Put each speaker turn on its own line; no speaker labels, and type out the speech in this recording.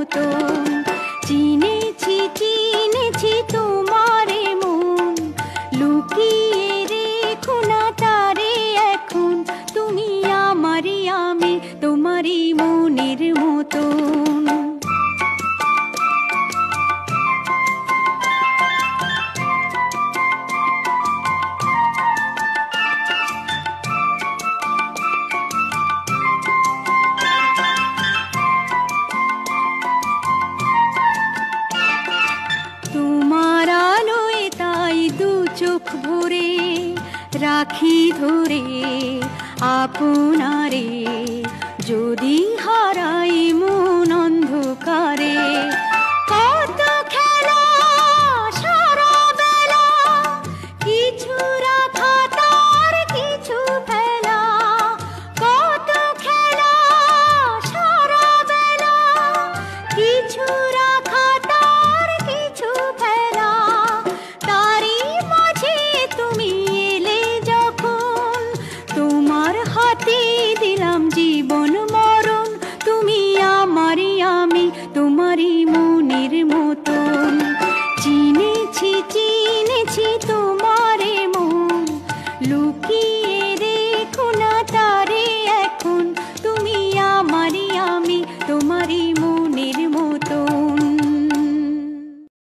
মতন। চিনেছি চিনেছি তোমারে মন, লুকিয়ে রেখো না তারে এখন। তুমি আমারই আমি তোমারই মনের মতন। তোমার আলোয় তাই দু চোখ ভরে রাখি ধরে আপনারে, যদি হারাই মন অন্ধকারে। কত খেলা সারা বেলা, কিছু রাখা তার কিছু ফেলা। কত খেলা সারা বেলা, কিছু রাখা তার কিছু ফেলা। তারই মাঝে তুমি এলে যখন, তোমার হাতে দিলাম জীবন মরণ। তুমি আমারই আমি তোমারই মনের মতন। চিনেছি চিনেছি তোমারে মন, লুকিয়ে রেখো না তারে এখন। তুমি আমারই আমি তোমারই